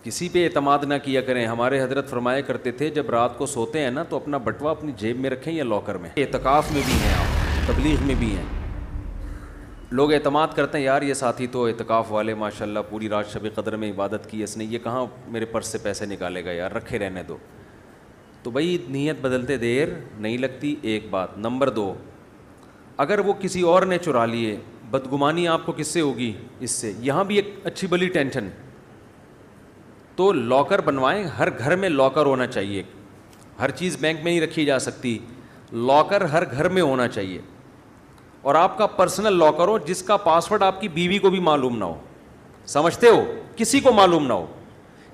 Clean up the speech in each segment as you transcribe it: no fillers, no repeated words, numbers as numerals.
کسی پہ اعتماد نہ کیا کریں. ہمارے حضرت فرمایا کرتے تھے جب رات کو سوتے ہیں نا تو اپنا بٹوا اپنی جیب میں رکھیں یا لاکر میں. اعتکاف میں بھی ہیں آپ, تبلیغ میں بھی ہیں. لوگ اعتماد کرتے ہیں یار یہ ساتھی تو اعتکاف والے ماشاء اللہ پوری رات شب قدر میں عبادت کی اس نے, یہ کہاں میرے پرس سے پیسے نکالے گا یار, رکھے رہنے دو. تو بھائی نیت بدلتے دیر نہیں لگتی, ایک بات. نمبر 2, اگر وہ کسی اور نے چرا لیے, بدگمانی آپ کو کس سے ہوگی؟ اس سے. یہاں بھی ایک اچھی بلی ٹینشن. تو لاکر بنوائیں, ہر گھر میں لاکر ہونا چاہیے. ہر چیز بینک میں نہیں رکھی جا سکتی, لاکر ہر گھر میں ہونا چاہیے. اور آپ کا پرسنل لاکر ہو جس کا پاسورڈ آپ کی بیوی کو بھی معلوم نہ ہو. سمجھتے ہو؟ کسی کو معلوم نہ ہو.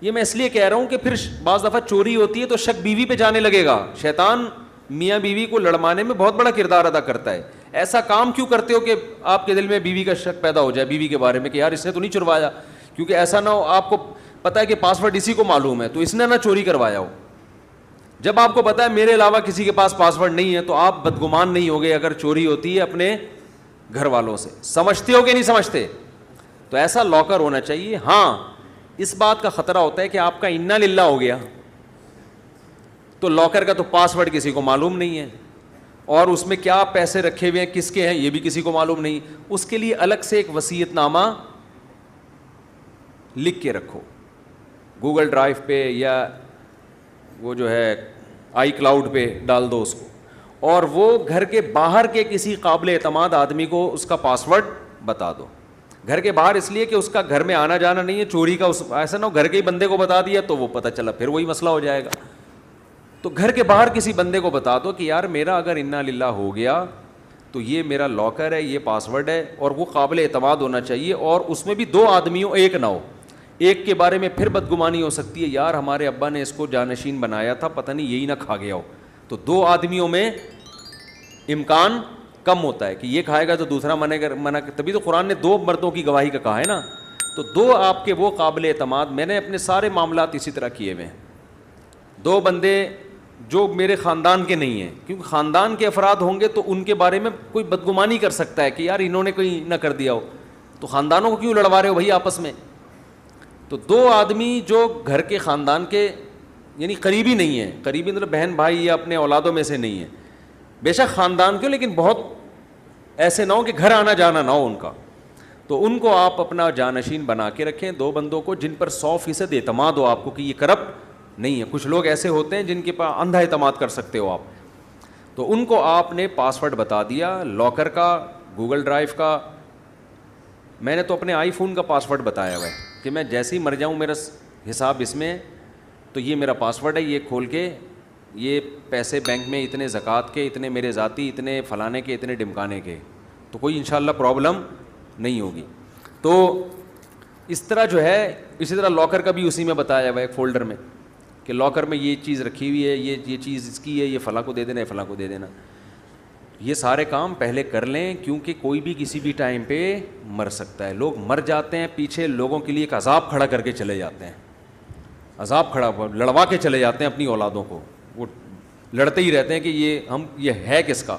یہ میں اس لیے کہہ رہا ہوں کہ پھر بعض دفعہ چوری ہوتی ہے تو شک بیوی پہ جانے لگے گا. شیطان میاں بیوی کو لڑوانے میں بہت بڑا کردار ادا کرتا ہے. ایسا کام کیوں کرتے ہو کہ آپ کے دل میں بیوی کا شک پیدا ہو جائے بیوی کے بارے میں کہ یار اس نے تو نہیں چروایا, کیونکہ ایسا نہ ہو آپ کو پتہ ہے کہ پاسورڈ اسی کو معلوم ہے تو اس نے نہ چوری کروایا ہو. جب آپ کو پتہ ہے میرے علاوہ کسی کے پاس پاسورڈ نہیں ہے تو آپ بدگمان نہیں ہوگے اگر چوری ہوتی ہے اپنے گھر والوں سے. سمجھتے ہو کہ نہیں سمجھتے؟ تو ایسا لاکر ہونا چاہیے. ہاں اس بات کا خطرہ ہوتا ہے کہ آپ کا انا للہ ہو گیا تو لاکر کا تو پاسورڈ کسی کو معلوم نہیں ہے, اور اس میں کیا پیسے رکھے ہوئے ہیں کس کے ہیں یہ بھی کسی کو معلوم نہیں. اس کے لیے الگ سے ایک وصیت نامہ لکھ کے رکھو, گوگل ڈرائیو پہ یا وہ جو ہے آئی کلاؤڈ پہ ڈال دو اس کو, اور وہ گھر کے باہر کے کسی قابل اعتماد آدمی کو اس کا پاسورڈ بتا دو. گھر کے باہر اس لیے کہ اس کا گھر میں آنا جانا نہیں ہے, چوری کا ایسا نہ ہو گھر کے ہی بندے کو بتا دیا تو وہ پتہ چلا پھر وہی مسئلہ ہو جائے گا. تو گھر کے باہر کسی بندے کو بتا دو کہ یار میرا اگر انا للہ ہو گیا تو یہ میرا لاکر ہے, یہ پاسورڈ ہے, اور وہ قابل اعتماد ہونا چاہیے. اور اس میں بھی 2 آدمیوں ایک نہ ہو. ایک کے بارے میں پھر بدگمانی ہو سکتی ہے یار ہمارے ابا نے اس کو جانشین بنایا تھا پتہ نہیں یہی نہ کھا گیا ہو. تو 2 آدمیوں میں امکان کم ہوتا ہے کہ یہ کھائے گا تو دوسرا منع. تبھی تو قرآن نے 2 مردوں کی گواہی کا کہا ہے نا. تو 2 آپ کے وہ قابل اعتماد. میں نے اپنے سارے معاملات اسی طرح کیے ہوئے ہیں. 2 بندے جو میرے خاندان کے نہیں ہیں, کیونکہ خاندان کے افراد ہوں گے تو ان کے بارے میں کوئی بدگمانی کر سکتا ہے کہ یار انہوں نے کوئی نہ کر دیا ہو, تو خاندانوں کو کیوں لڑوا رہے ہو بھائی آپس میں. تو 2 آدمی جو گھر کے خاندان کے یعنی قریبی نہیں ہیں, قریبی مطلب بہن بھائی یا اپنے اولادوں میں سے نہیں ہیں, بے شک خاندان کے لیکن بہت ایسے نہ ہو کہ گھر آنا جانا نہ ہو ان کا, تو ان کو آپ اپنا جانشین بنا کے رکھیں. 2 بندوں کو جن پر 100% اعتماد ہو آپ کو کہ یہ کرپٹ نہیں ہے. کچھ لوگ ایسے ہوتے ہیں جن کے پاس اندھا اعتماد کر سکتے ہو آپ, تو ان کو آپ نے پاسورڈ بتا دیا لاکر کا, گوگل ڈرائیو کا. میں نے تو اپنے آئی فون کا پاسورڈ بتایا ہوا ہے کہ میں جیسے ہی مر جاؤں میرا حساب اس میں, تو یہ میرا پاسورڈ ہے, یہ کھول کے یہ پیسے بینک میں اتنے زکوٰۃ کے, اتنے میرے ذاتی, اتنے فلانے کے, اتنے ڈمکانے کے, تو کوئی انشاءاللہ پرابلم نہیں ہوگی. تو اس طرح جو ہے, اسی طرح لاکر کا بھی اسی میں بتایا ہوا ہے ایک فولڈر میں کہ لاکر میں یہ چیز رکھی ہوئی ہے, یہ چیز اس کی ہے, یہ فلاں کو دے دینا, فلاں کو دے دینا. یہ سارے کام پہلے کر لیں کیونکہ کوئی بھی کسی بھی ٹائم پہ مر سکتا ہے. لوگ مر جاتے ہیں, پیچھے لوگوں کے لیے ایک عذاب کھڑا کر کے چلے جاتے ہیں, عذاب کھڑا لڑوا کے چلے جاتے ہیں اپنی اولادوں کو. وہ لڑتے ہی رہتے ہیں کہ یہ ہے کس کا.